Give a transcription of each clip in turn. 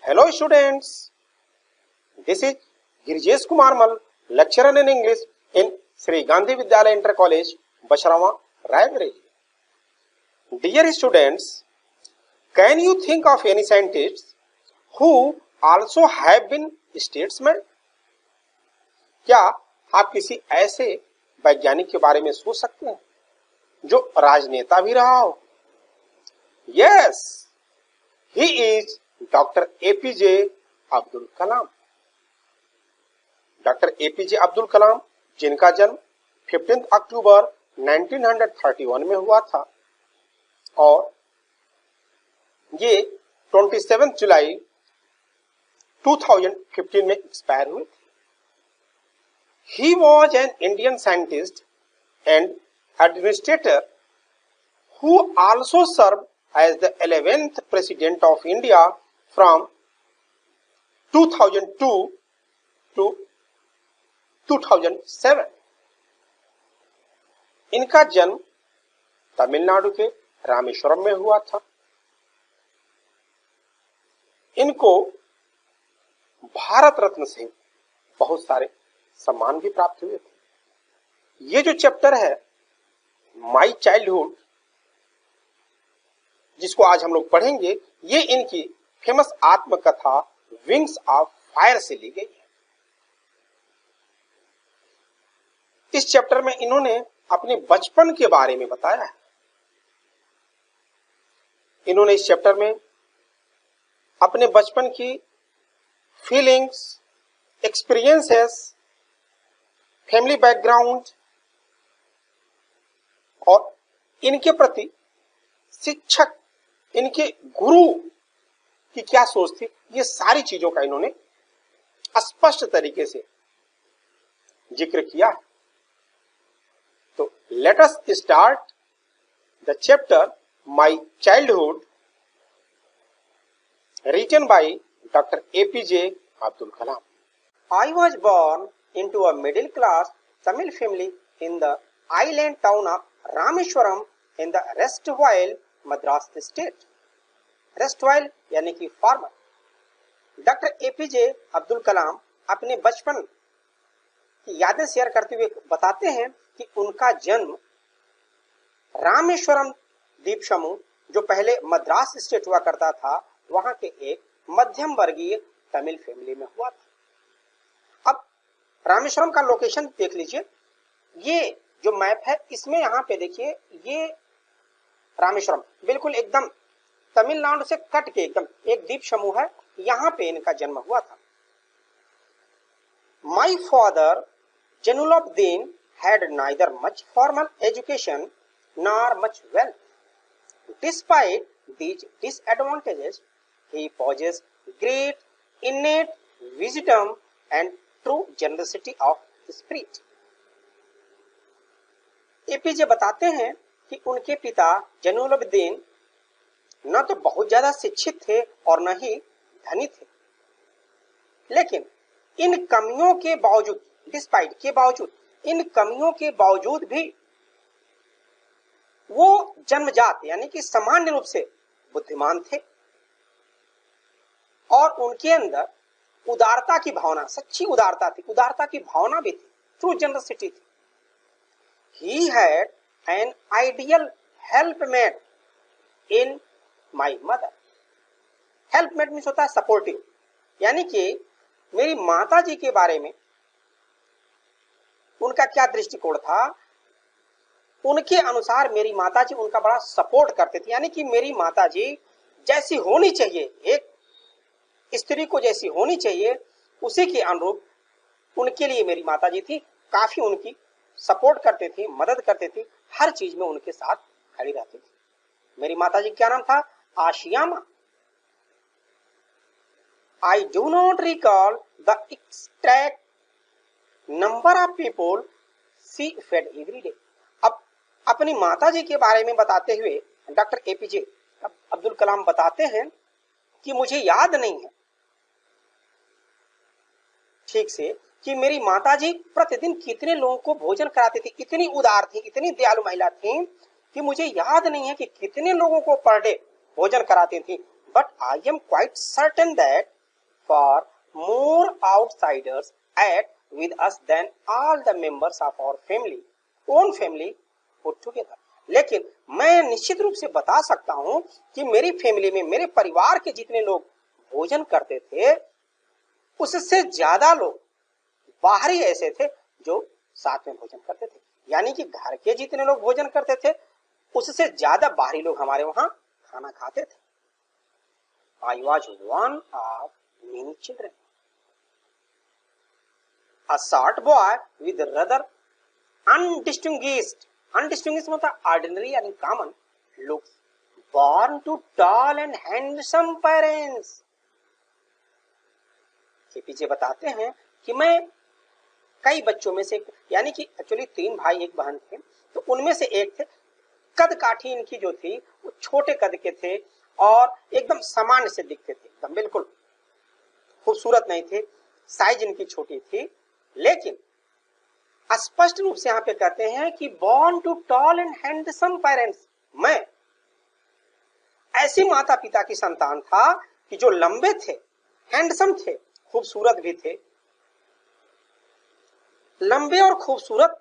Hello students, this is Girjesh Kumar Mal, lecturer in English in Sri Gandhi Vidyalaya Inter College, Basharawa, Raebareli. Dear students, can you think of any scientists who also have been statesmen? क्या आप किसी ऐसे वैज्ञानिक के बारे में सोच सकते हैं जो राजनेता भी रहा हो? Yes, he is Dr. APJ Abdul Kalam. Doctor APJ Abdul Kalam, जिनका जन्म 15 अक्टूबर 1931 में हुआ था और ये 27 जुलाई 2015 में एक्सपायर हुए थे। He was an Indian scientist and administrator who also served as the 11th President of India from 2002 to 2007। इनका जन्म तमिलनाडु के रामेश्वरम में हुआ था। इनको भारत रत्न से बहुत सारे सम्मान भी प्राप्त हुए थे। ये जो चैप्टर है माई चाइल्डहुड, जिसको आज हम लोग पढ़ेंगे, ये इनकी फेमस आत्मकथा विंग्स ऑफ फायर से ली गई है। इस चैप्टर में इन्होंने अपने बचपन के बारे में बताया है। इन्होंने इस चैप्टर में अपने बचपन की फीलिंग्स, एक्सपीरियंसेस, फैमिली बैकग्राउंड और इनके प्रति शिक्षक, इनके गुरु की क्या सोच थी, ये सारी चीजों का इन्होंने स्पष्ट तरीके से जिक्र किया है। तो let us start the chapter my childhood, written by Dr. APJ Abdul Kalam. I was born into a middle class Tamil family in the island town of Rameshwaram in the erstwhile Madras state. erstwhile यानी कि farmer. Doctor APJ Abdul कलाम अपने बचपन की यादें share करते हुए बताते हैं कि उनका जन्म रामेश्वरम द्वीप समूह, जो पहले मद्रास स्टेट हुआ करता था, वहां के एक मध्यम वर्गीय तमिल फैमिली में हुआ था। अब रामेश्वरम का लोकेशन देख लीजिए, ये जो मैप है इसमें यहाँ पे देखिए, ये रामेश्वरम बिल्कुल एकदम तमिलनाडु से कट के एकदम एक द्वीप समूह है, यहाँ पे इनका जन्म हुआ था। My father Jainulabdeen had neither much formal education nor much wealth. Despite these disadvantages, he possessed great innate wisdom and true generosity of spirit. APJ बताते हैं कि उनके पिता जैनुलाब्दीन न तो बहुत ज्यादा शिक्षित थे और न ही धनी थे, लेकिन इन कमियों के बावजूद, डिस्पाइट के बावजूद, इन कमियों के बावजूद भी वो जन्मजात यानी कि सामान्य रूप से बुद्धिमान थे और उनके अंदर उदारता की भावना, सच्ची उदारता थी, उदारता की भावना भी थी, ट्रू जनरसिटी थी। He had an ideal helpmate in my mother. Helpmate means होता है सपोर्टिव, यानी कि मेरी माता जी के बारे में उनका क्या दृष्टिकोण था, उनके अनुसार मेरी माता जी उनका बड़ा सपोर्ट करते थे। यानी कि मेरी माता जी जैसी होनी चाहिए, एक स्त्री को जैसी होनी चाहिए, उसी के अनुरूप उनके लिए मेरी माता जी थी। काफी उनकी सपोर्ट करते थे, मदद करते थे, हर चीज में उनके साथ खड़ी रहती थी। मेरी माता जी क्या नाम था? आशियामा। I do not recall the exact number of people she fed every day. अब अपनी माता जी के बारे में बताते हुए डॉक्टर एपीजे अब्दुल कलाम बताते हैं कि मुझे याद नहीं है ठीक से कि मेरी माता जी प्रतिदिन कितने लोगों को भोजन कराती थी। इतनी उदार थी, इतनी दयालु महिला थी कि मुझे याद नहीं है कि कितने लोगों को पर डे भोजन कराती थी। But I am quite certain that for more outsiders at with us than all the members of our family, own family put together. लेकिन मैं निश्चित रूप से बता सकता हूं कि मेरी फैमिली में, मेरे परिवार के जितने लोग भोजन करते थे, उससे ज्यादा लोग बाहरी ऐसे थे जो साथ में भोजन करते थे। यानी कि घर के जितने लोग भोजन करते थे, उससे ज्यादा बाहरी लोग हमारे वहां खाना खाते थे। I was one of many children. A short boy with rather undistinguished मतलब ordinary and common looks, born to tall and handsome parents. के पीछे बताते हैं कि मैं कई बच्चों में से, यानी कि एक्चुअली 3 भाई 1 बहन थे, तो उनमें से एक थे, कद काठी इनकी जो थी वो छोटे कद के थे और एकदम सामान्य से दिखते थे, एकदम बिल्कुल खूबसूरत नहीं थे, साइज इनकी छोटी थी। लेकिन स्पष्ट रूप से यहाँ पे कहते हैं कि born to tall and handsome parents, मैं ऐसी माता पिता की संतान था कि जो लंबे थे, हैंडसम थे, खूबसूरत भी थे। लंबे और खूबसूरत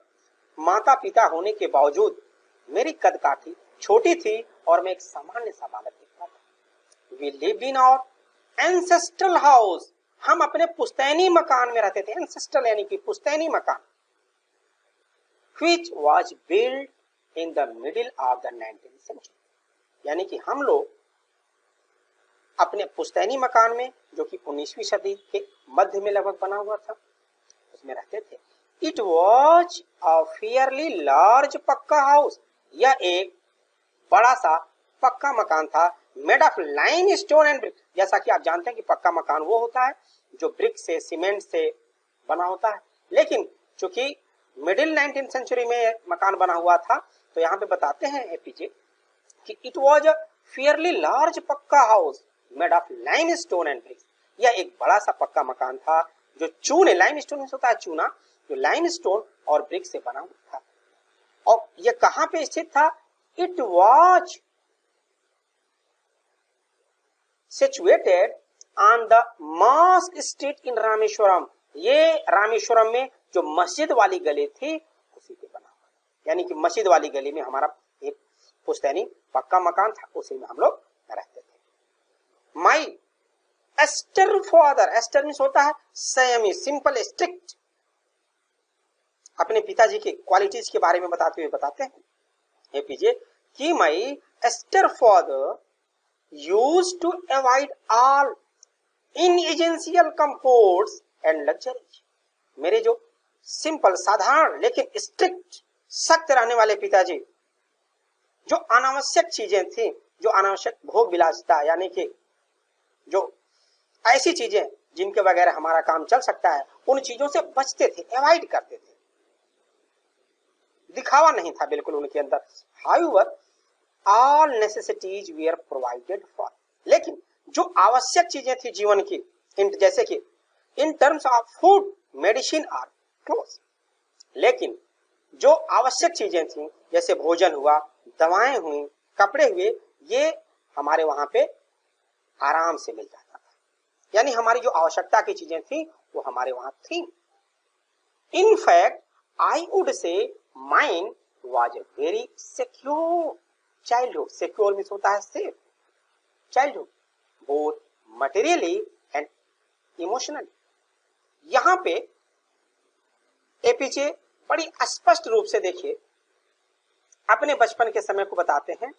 माता पिता होने के बावजूद मेरी कद काठी छोटी थी और मैं एक सामान्य सा बालक दिखता था। We lived in our ancestral house, हम अपने पुश्तैनी मकान में रहते थे। एंसेस्ट्रल यानी कि पुश्तैनी मकान, which was built in the middle of the 19th century, यानी कि हम लोग अपने पुश्तैनी मकान में, जो कि 19वीं सदी के मध्य में लगभग बना हुआ था, उसमें रहते थे। It was a fairly large पक्का हाउस, यह एक बड़ा सा पक्का मकान था। Made of limestone and brick, जैसा कि आप जानते हैं कि पक्का मकान वो होता है जो ब्रिक से, सीमेंट से बना होता है। लेकिन चूंकि मिडिल 19th सेंचुरी में मकान बना हुआ था, तो यहाँ पे बताते हैं एपीजे कि it was a fairly large pucca house made of limestone and bricks, यह एक बड़ा सा पक्का मकान था जो चूने, लाइम स्टोन होता है चूना, जो लाइम स्टोन और ब्रिक से बना हुआ था। और यह कहाँ पे स्थित था? It was situated on the mosque street in Rameswaram, ये रामेश्वरम में जो मस्जिद वाली गली थी उसी पे बना हुआ, यानी कि मस्जिद वाली गली में हमारा एक पुश्तैनी पक्का मकान था, उसी में हम लोग रहते थे। माई एस्टर फादर, एस्टर मींस होता है संयमी, सिंपल, स्ट्रिक्ट। अपने पिताजी के क्वालिटीज के बारे में बताते हुए बताते हैं एपीजे कि my austere father used to avoid all inessential comforts and luxuries, मेरे जो सिंपल, साधारण लेकिन स्ट्रिक्ट, सख्त रहने वाले पिताजी, जो अनावश्यक चीजें थी, जो अनावश्यक भोग विलासिता, यानी कि जो ऐसी चीजें जिनके बगैर हमारा काम चल सकता है, उन चीजों से बचते थे, अवॉइड करते थे। दिखावा नहीं था बिल्कुल उनके अंदर। However all necessities were provided for, लेकिन जो आवश्यक चीजें थी जीवन की, जैसे कि in terms of food, medicine और क्लोथ्स, लेकिन जो आवश्यक चीजें थी जैसे भोजन हुआ, दवाएं हुई, कपड़े हुए, ये हमारे वहां पे आराम से मिल जाता था। यानी हमारी जो आवश्यकता की चीजें थी वो हमारे वहां थी। In fact I would say mine was a very secure childhood, secure means होता है safe, childhood both materially and emotionally. यहां पे एपीजे बड़ी स्पष्ट रूप से देखिए अपने बचपन के समय को बताते हैं।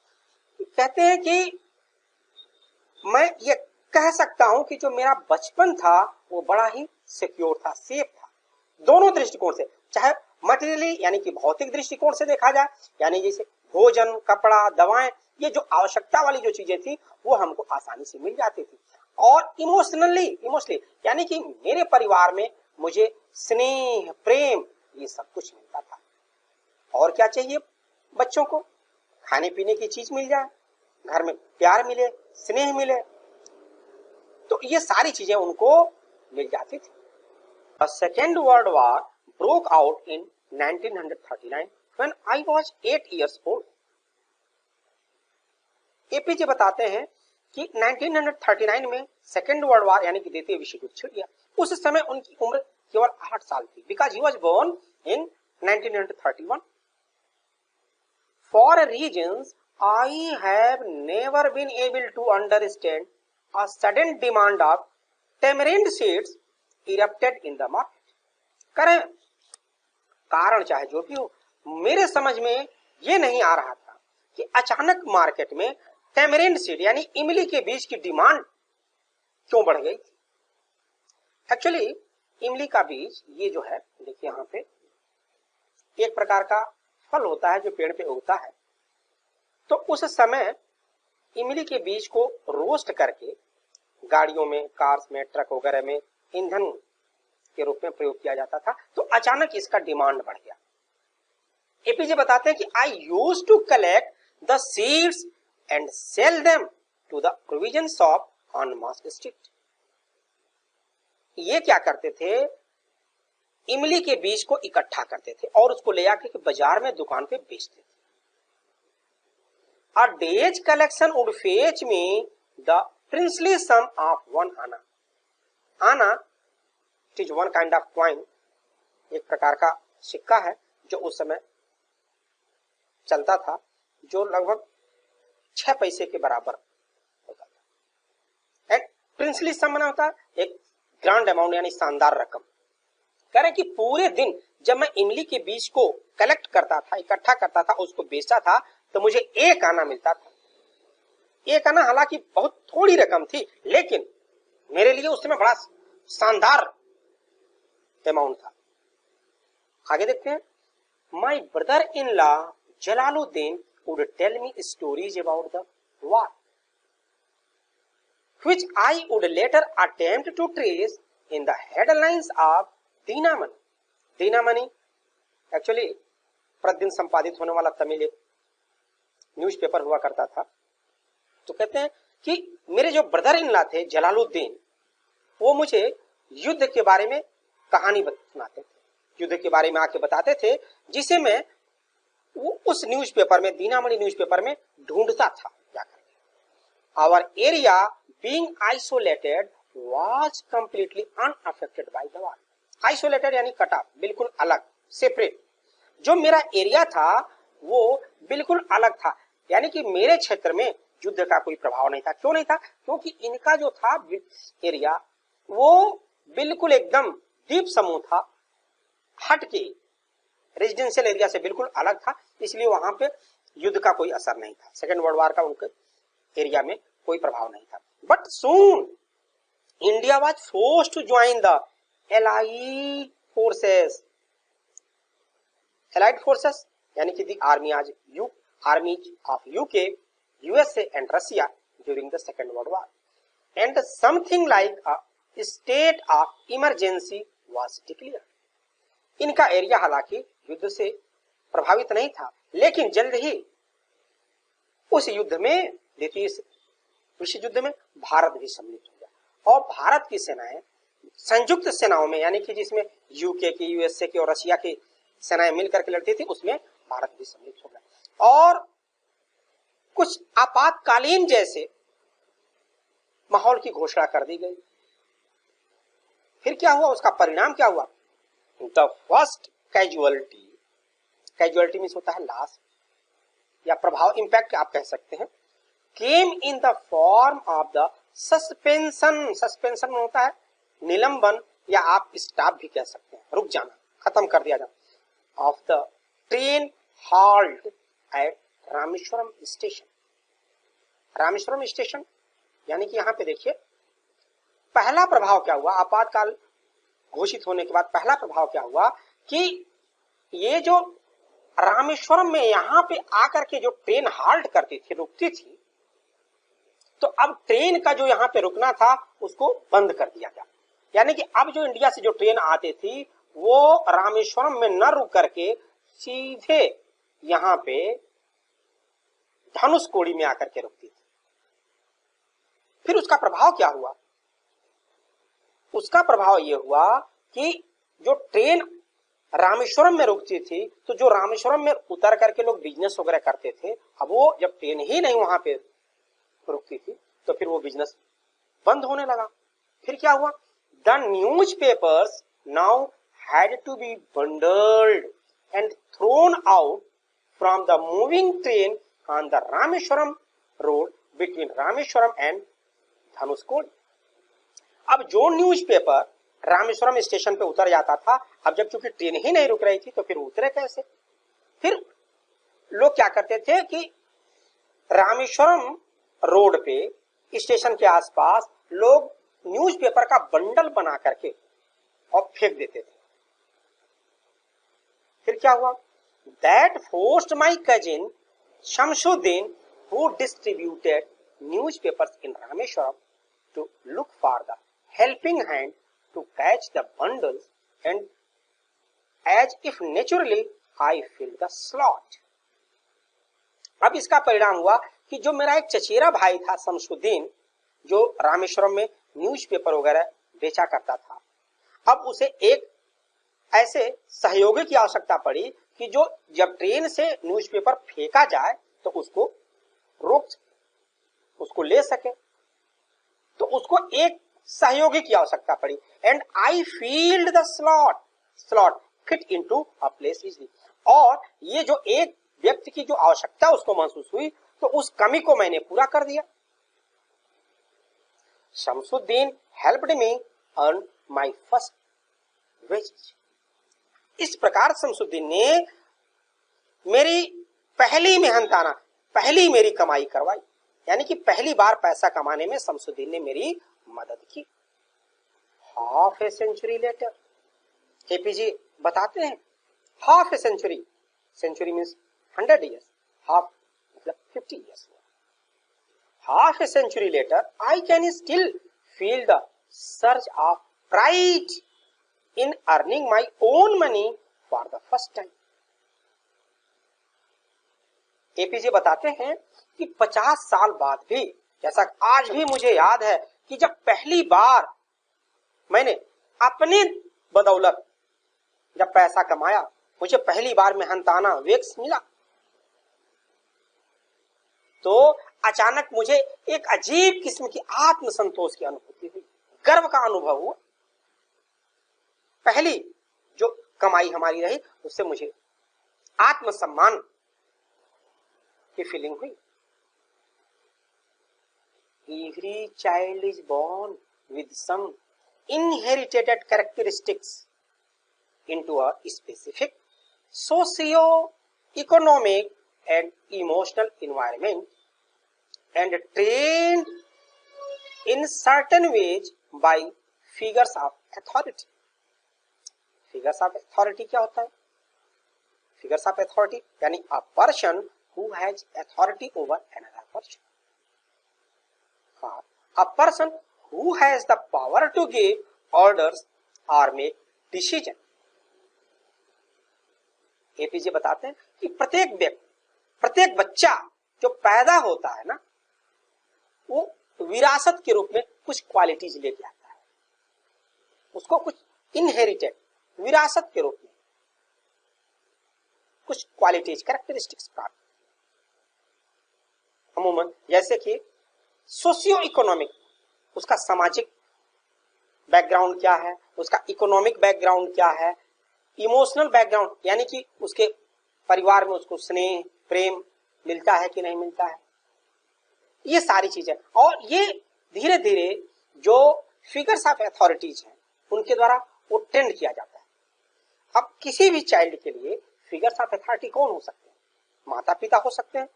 कहते हैं कि मैं ये कह सकता हूं कि जो मेरा बचपन था वो बड़ा ही सिक्योर था, सेफ था, दोनों दृष्टिकोण से, चाहे मटेरियली यानी कि भौतिक दृष्टिकोण से देखा जाए, यानी जैसे भोजन, कपड़ा, दवाएं, ये जो आवश्यकता वाली जो चीजें थी वो हमको आसानी से मिल जाती थी, और इमोशनली यानी कि मेरे परिवार में मुझे स्नेह, प्रेम, ये सब कुछ मिलता था। और क्या चाहिए बच्चों को? खाने पीने की चीज मिल जाए, घर में प्यार मिले, स्नेह मिले, तो ये सारी चीजें उनको मिल जाती थी। A second world war broke out in 1939 when I was 8 years old. APJ बताते हैं कि 1939 में सेकेंड वर्ल्ड वॉर यानी कि द्वितीय विश्व युद्ध छिड़ गया। उस समय उनकी उम्र केवल 8 साल थी, because he was born in 1931। For reasons I have never been able to understand a sudden demand of tamarind seeds erupted in the market. करें कारण चाहे जो भी हो, मेरे समझ में ये नहीं आ रहा था कि अचानक मार्केट में टेमरिंड सीड यानी इमली के बीज की डिमांड क्यों बढ़ गई थी। एक्चुअली इमली का बीज ये जो है, देखिए यहाँ पे एक प्रकार का फल होता है जो पेड़ पे उगता है। तो उस समय इमली के बीज को रोस्ट करके गाड़ियों में, कार्स में, ट्रक वगैरह में ईंधन के रूप में प्रयोग किया जाता था। तो अचानक इसका डिमांड बढ़ गया। एपीजे बताते हैं कि I used to collect the seeds and sell them to the provision shop on mosque street. ये क्या करते थे, इमली के बीज को इकट्ठा करते थे और उसको ले आके बाजार में दुकान पे बेचते थे। A day's collection would fetch me the princely sum of 1 anna. Anna, it is one kind of coin, एक प्रकार का सिक्का है जो उस समय चलता था, जो लगभग 6 पैसे के बराबर होता था। एंड प्रिंसली सम माना होता है एक ग्रांड अमाउंट यानी शानदार रकम। कह रहे कि पूरे दिन जब मैं इमली के बीज को कलेक्ट करता था, इकट्ठा करता था, उसको बेचता था, तो मुझे 1 आना मिलता था। 1 आना हालांकि बहुत थोड़ी रकम थी, लेकिन मेरे लिए उस समय बड़ा शानदार अमाउंट था। आगे देखते हैं। My brother in law Jalaluddin would tell me stories about the war which I would later attempt to trace in the headlines of Dinamani. Dinamani actually प्रतिदिन संपादित होने वाला तमिल एक न्यूज़पेपर हुआ करता था। तो कहते हैं कि मेरे जो ब्रदर इन लॉ थे जलालुद्दीन, वो मुझे युद्ध के बारे में कहानी सुनाते थे, युद्ध के बारे में आके बताते थे, जिसे मैं वो उस न्यूज़पेपर में, दीनामणि न्यूज़पेपर में ढूंढता था जाकर। Our area being isolated was completely unaffected by the war. Isolated यानी कट ऑफ, बिल्कुल अलग, सेपरेट। जो मेरा एरिया था वो बिल्कुल अलग था, यानी कि मेरे क्षेत्र में युद्ध का कोई प्रभाव नहीं था। क्यों नहीं था? क्योंकि इनका जो था एरिया वो बिल्कुल एकदम द्वीप समूह था, हट के रेजिडेंशियल एरिया से बिल्कुल अलग था, इसलिए वहां पे युद्ध का कोई असर नहीं था। सेकेंड वर्ल्ड वॉर का उनके एरिया में कोई प्रभाव नहीं था। But soon India was forced to join the allied forces. Allied forces यानी कि the armies of UK, USA and Russia during the second world war, and something like a state of emergency was declared. इनका area हालांकि युद्ध से प्रभावित नहीं था, लेकिन जल्द ही उस युद्ध में, द्वितीय विश्व युद्ध में, भारत भी सम्मिलित हो गया और भारत की सेनाएं संयुक्त सेनाओं में, यानी कि जिसमें यूके की, यूएसए की और रशिया की सेनाएं मिलकर के लड़ती थी, उसमें भारत भी सम्मिलित हो गया और कुछ आपातकालीन जैसे माहौल की घोषणा कर दी गई। फिर क्या हुआ, उसका परिणाम क्या हुआ? The first casualty, casualty means होता है लॉस या प्रभाव, इंपैक्ट आप कह सकते हैं, came in the form of the suspension. Suspension में होता है निलंबन, या आप स्टॉप भी कह सकते हैं, रुक जाना, खत्म कर दिया जाना, of the train halt at Rameswaram station. Rameswaram station यानी कि यहाँ पे देखिए पहला प्रभाव क्या हुआ, आपातकाल घोषित होने के बाद पहला प्रभाव क्या हुआ कि ये जो रामेश्वरम में यहाँ पे आकर के जो ट्रेन हाल्ट करती थी, रुकती थी, तो अब ट्रेन का जो यहाँ पे रुकना था उसको बंद कर दिया गया। यानी कि अब जो इंडिया से जो ट्रेन आती थी वो रामेश्वरम में न रुक करके सीधे यहाँ पे धनुषकोडी में आकर के रुकती थी। फिर उसका प्रभाव क्या हुआ? उसका प्रभाव यह हुआ कि जो ट्रेन रामेश्वरम में रुकती थी, तो जो रामेश्वरम में उतर करके लोग बिजनेस वगैरह करते थे, अब वो जब ट्रेन ही नहीं वहां पे रुकती थी, तो फिर वो बिजनेस बंद होने लगा। फिर क्या हुआ? The news papers now had to be bundled and thrown out from the moving train on the Rameswaram road between Rameswaram and Dhanushkodi. अब जो न्यूज पेपर रामेश्वरम स्टेशन पे उतर जाता था, अब जब चूंकि ट्रेन ही नहीं रुक रही थी तो फिर उतरे कैसे? फिर लोग क्या करते थे कि रामेश्वरम रोड पे स्टेशन के आसपास लोग न्यूज़पेपर का बंडल बना करके और फेंक देते थे। फिर क्या हुआ? That forced my cousin Shamsuddin who distributed newspapers in Rameswaram to look for the helping hand to catch the bundles and as if naturally I fill the slot. अब इसका परिणाम हुआ कि जो मेरा एक चचेरा भाई था शमशुद्दीन, जो रामेश्वरम में न्यूज़पेपर वगैरह बेचा करता था, अब उसे एक ऐसे सहयोगी की आवश्यकता पड़ी कि जो जब ट्रेन से न्यूज़पेपर फेंका जाए तो उसको रोक, उसको ले सके। तो उसको एक सहयोगी की आवश्यकता पड़ी। And I field the slot fit into a place easily. और ये जो एक व्यक्ति की जो आवश्यकता उसको महसूस हुई तो उस कमी को मैंने पूरा कर दिया। Shamsuddin helped me earn my first wages. इस प्रकार शमशुद्दीन ने मेरी पहली मेहनताना, पहली मेरी कमाई करवाई, यानी कि पहली बार पैसा कमाने में शमशुद्दीन ने मेरी मदद की। Half a century later, APJ बताते हैं half a century, century means 100 years, half मतलब 50 years. Half a century later, I can still feel the surge of pride in earning my own money for the first time. APJ बताते हैं कि 50 साल बाद भी, जैसा आज भी मुझे याद है कि जब पहली बार मैंने अपने बदौलत जब पैसा कमाया, मुझे पहली बार मेहनताना वेक्स मिला, तो अचानक मुझे एक अजीब किस्म की आत्मसंतोष की अनुभूति हुई, गर्व का अनुभव हुआ। पहली जो कमाई हमारी रही उससे मुझे आत्मसम्मान की फीलिंग हुई। Every child is born with some inherited characteristics into a specific socio economic and emotional environment and trained in certain ways by figures of authority. Figures of authority क्या होता है? Figures of authority यानी a person who has authority over another person. A person who has the power to give orders or make decision. APJ बताते हैं कि प्रत्येक बच्चा जो पैदा होता है ना, वो विरासत के रूप में कुछ क्वालिटीज लेके आता है, उसको कुछ इनहेरिटेड विरासत के रूप में कुछ क्वालिटीज कैरेक्टरिस्टिक्स प्राप्त। अमूमन जैसे कि सोशियो इकोनॉमिक, उसका सामाजिक बैकग्राउंड क्या है, उसका इकोनॉमिक बैकग्राउंड क्या है, इमोशनल बैकग्राउंड यानी कि उसके परिवार में उसको स्नेह प्रेम मिलता है कि नहीं मिलता है, ये सारी चीजें। और ये धीरे धीरे जो फिगर्स ऑफ अथॉरिटीज हैं उनके द्वारा वो ट्रेंड किया जाता है। अब किसी भी चाइल्ड के लिए फिगर्स ऑफ अथॉरिटी कौन हो सकते हैं? माता पिता हो सकते हैं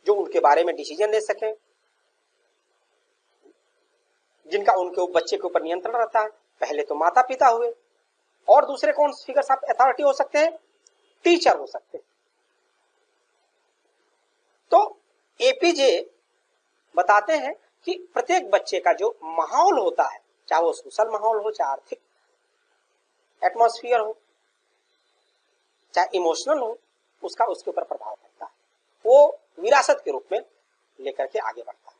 जो उनके बारे में डिसीजन ले सकें, जिनका उनके बच्चे के ऊपर नियंत्रण रहता है। पहले तो माता पिता हुए, और दूसरे कौन फिगर्स ऑफ अथॉरिटी हो सकते हैं? टीचर हो सकते हैं। तो एपीजे बताते हैं कि प्रत्येक बच्चे का जो माहौल होता है, चाहे वो सोशल माहौल हो, चाहे आर्थिक एटमॉस्फेयर हो, चाहे इमोशनल हो, उसका उसके ऊपर प्रभाव पड़ता है, वो विरासत के रूप में लेकर के आगे बढ़ता है।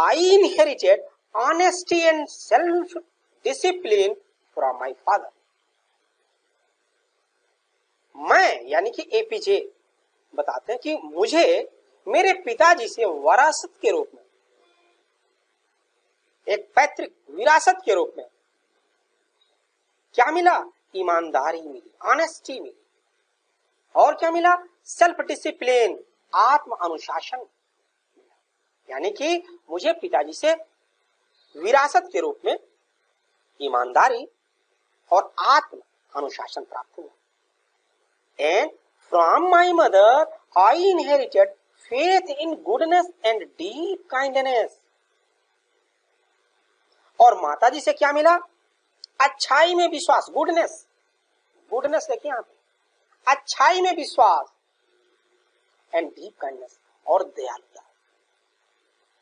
आई inherited honesty and self discipline from my father. मैं यानी कि एपीजे बताते हैं कि मुझे मेरे पिताजी से विरासत के रूप में एक पैतृक विरासत के रूप में क्या मिला? ईमानदारी मिली, ऑनेस्टी मिली। और क्या मिला? सेल्फ डिसिप्लिन, आत्म अनुशासन मिला। यानी कि मुझे पिताजी से विरासत के रूप में ईमानदारी और आत्म अनुशासन प्राप्त हुआ। And from my mother I inherited faith in goodness and deep kindness. और माताजी से क्या मिला? अच्छाई में विश्वास, गुडनेस, गुडनेस देखिए यहां पे, अच्छाई में विश्वास एंड डीप काइंडनेस, और दयालुता,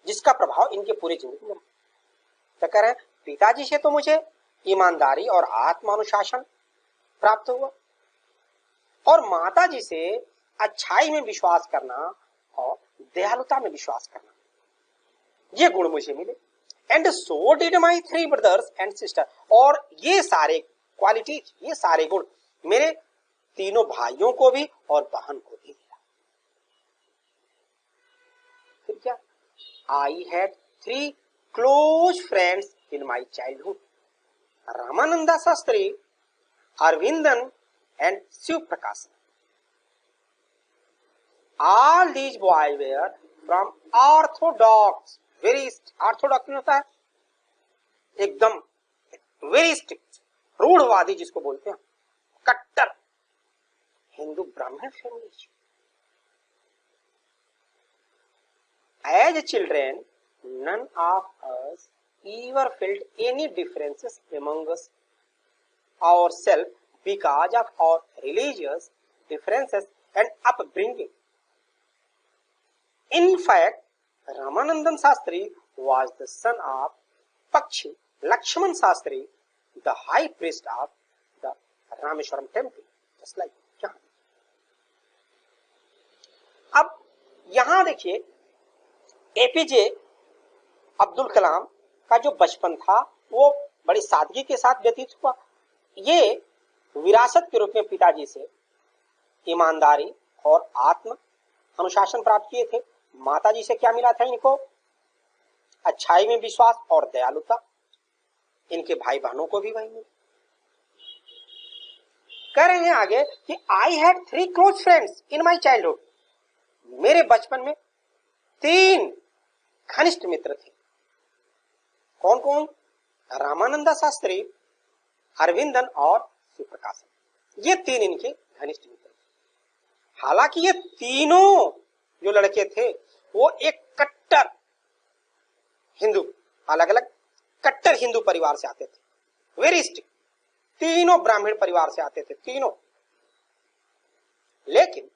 जिसका प्रभाव इनके पूरे जिंदगी में। क्या कह रहे हैं? पिताजी से तो मुझे ईमानदारी और आत्मानुशासन प्राप्त हुआ, और माताजी से अच्छाई में विश्वास करना और दयालुता में विश्वास करना, ये गुण मुझे मिले। And so did my 3 brothers and sister. और ये सारे क्वालिटीज, ये सारे गुण मेरे तीनों भाइयों को भी और बहन को भी मिला। फिर क्या? I had 3 close friends in my childhood, Ramananda Shastri, Aravindan and Shiv Prakash. All these boys were from orthodox, very orthodox नहीं होता है, एकदम very strict, रूढ़वादी जिसको बोलते हैं, कट्टर हिंदू ब्राह्मण family. As children, none of us ever felt any differences among us ourselves because of our religious differences and upbringing. In fact, Ramanandan Shastri was the son of Pakshi Lakshman Shastri, the high priest of the Rameshwaram temple, just like यहाँ। अब यहां देखिए APJ Abdul कलाम का जो बचपन था वो बड़ी सादगी के साथ व्यतीत हुआ। ये विरासत के रूप में पिताजी से ईमानदारी और आत्म अनुशासन प्राप्त किए थे। माताजी से क्या मिला था इनको? अच्छाई में विश्वास और दयालुता। इनके भाई बहनों को भी वही मिला। कह रहे हैं आगे कि आई had 3 close friends in my childhood. मेरे बचपन में 3 घनिष्ठ मित्र थे। कौन कौन? रामानंदा शास्त्री, अरविंदन और शिव प्रकाश। ये 3 इनके घनिष्ठ मित्र थे। हालांकि ये तीनों जो लड़के थे वो एक कट्टर हिंदू, अलग अलग कट्टर हिंदू परिवार से आते थे, वेरी स्ट्रिक्ट। तीनों ब्राह्मण परिवार से आते थे तीनों। लेकिन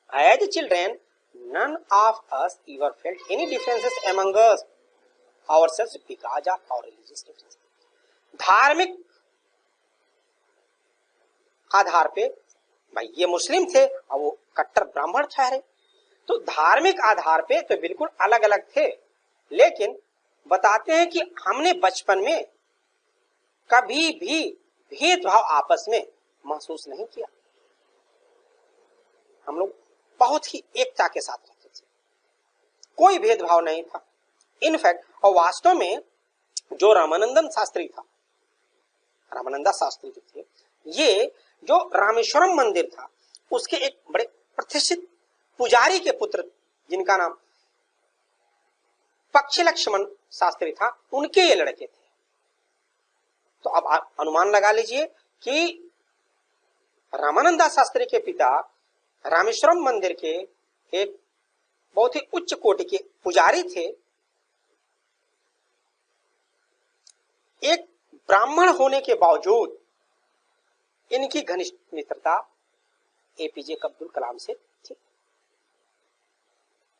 as children none of us ever felt any differences among us ourselves because of our religious differences. धार्मिक आधार पे, भाई ये मुस्लिम थे और वो कट्टर ब्राह्मण ठहरे, तो धार्मिक आधार पे तो बिल्कुल अलग अलग थे। लेकिन बताते हैं कि हमने बचपन में कभी भी भेदभाव आपस में महसूस नहीं किया। हम लोग बहुत ही एकता के साथ रहते थे, कोई भेदभाव नहीं था। इनफैक्ट और वास्तव में जो रामानंदन शास्त्री था, रामानंदा शास्त्री जो थे, ये जो रामेश्वरम मंदिर था उसके एक बड़े प्रतिष्ठित पुजारी के पुत्र जिनका नाम पक्षी लक्ष्मण शास्त्री था, उनके ये लड़के थे। तो अब आप अनुमान लगा लीजिए कि रामानंदा शास्त्री के पिता रामेश्वरम मंदिर के एक बहुत ही उच्च कोटि के पुजारी थे। एक ब्राह्मण होने के बावजूद इनकी घनिष्ठ मित्रता एपीजे अब्दुल कलाम से थी।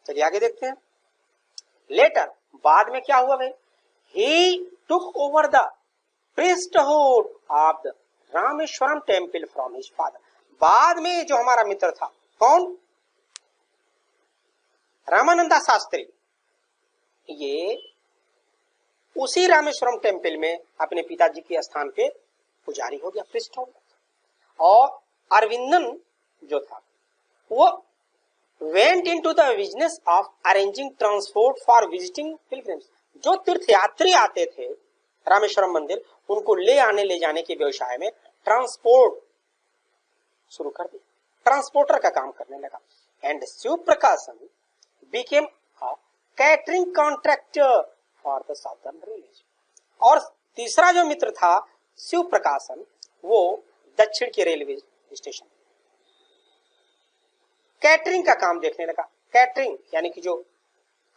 चलिए आगे देखते हैं। लेटर, बाद में क्या हुआ भाई? He took over the priesthood of the Rameswaram temple from his father. बाद में जो हमारा मित्र था, कौन? रामानंदा शास्त्री, ये उसी रामेश्वरम टेम्पल में अपने पिताजी के स्थान पे पुजारी हो गया, प्रीस्ट हो गया। और अरविंदन जो था वो went into the business of arranging transport for visiting pilgrims। जो तीर्थयात्री आते थे रामेश्वरम मंदिर, उनको ले आने ले जाने के व्यवसाय में ट्रांसपोर्ट शुरू कर दिया, ट्रांसपोर्टर का काम करने लगा। एंड शिव प्रकाशन became a catering contractor for the southern religion. और तीसरा जो मित्र था शिव प्रकाशन, वो दक्षिण के रेलवे स्टेशन कैटरिंग का काम देखने लगा। कैटरिंग यानी कि जो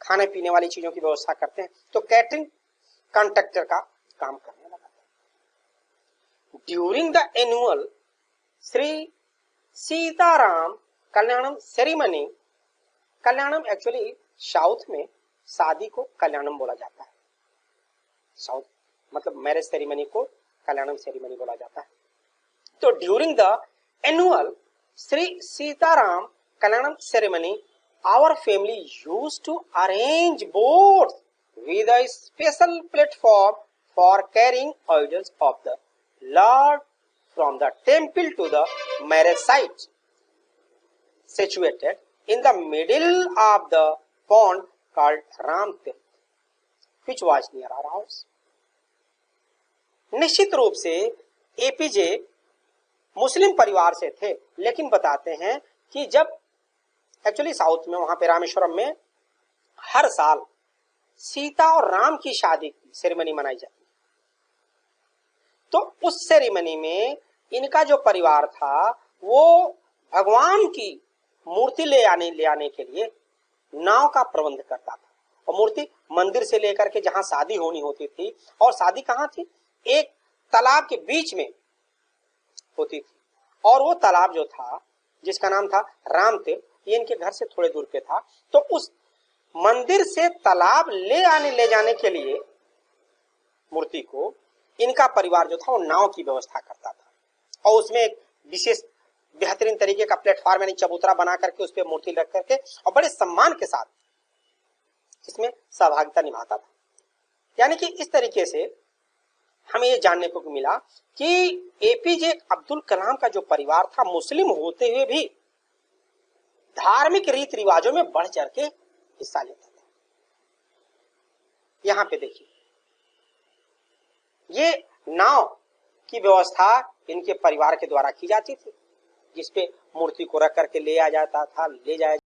खाने पीने वाली चीजों की व्यवस्था करते हैं, तो कैटरिंग कॉन्ट्रैक्टर का काम करने लगा। During the annual Shri Sitarama Kalyanam ceremony, Kalyanam actually south में शादी को कल्याणम बोला जाता है, साउथ मतलब मैरिज सेरेमनी को कल्याणम सेरेमनी बोला जाता है। तो during the annual Shri Sitarama Kalyanam ceremony, our family used to arrange boats with a special platform for carrying idols of the Lord from the temple to the marriage site, situated in the middle of the pond called Ram Tirth, which was near our house. निश्चित रूप से APJ मुस्लिम परिवार से थे, लेकिन बताते हैं कि जब एक्चुअली साउथ में वहां पे रामेश्वरम में हर साल सीता और राम की शादी की सेरेमनी मनाई जाती है, तो उस सेरेमनी में इनका जो परिवार था वो भगवान की मूर्ति ले आने के लिए नाव का प्रबंध करता था। और मूर्ति मंदिर से लेकर के जहां शादी होनी होती थी, और शादी कहाँ थी, एक तालाब के बीच में होती थी। और वो तालाब जो था जिसका नाम था राम तीर्थ, ये इनके घर से थोड़े दूर पे था। तो उस मंदिर से तालाब ले जाने के लिए मूर्ति को इनका परिवार जो था वो नाव की व्यवस्था करता था, और उसमें एक विशेष बेहतरीन तरीके का प्लेटफॉर्म यानी चबूतरा बना करके उस पर मूर्ति रख करके और बड़े सम्मान के साथ इसमें सहभागिता निभाता था। यानी कि इस तरीके से हमें ये जानने को मिला कि एपीजे अब्दुल कलाम का जो परिवार था मुस्लिम होते हुए भी धार्मिक रीति रिवाजों में बढ़ चढ़ के हिस्सा लेता था। यहां पे देखिए, ये नाव की व्यवस्था इनके परिवार के द्वारा की जाती थी, जिसपे मूर्ति को रख करके ले जाया जाता था, ले जाया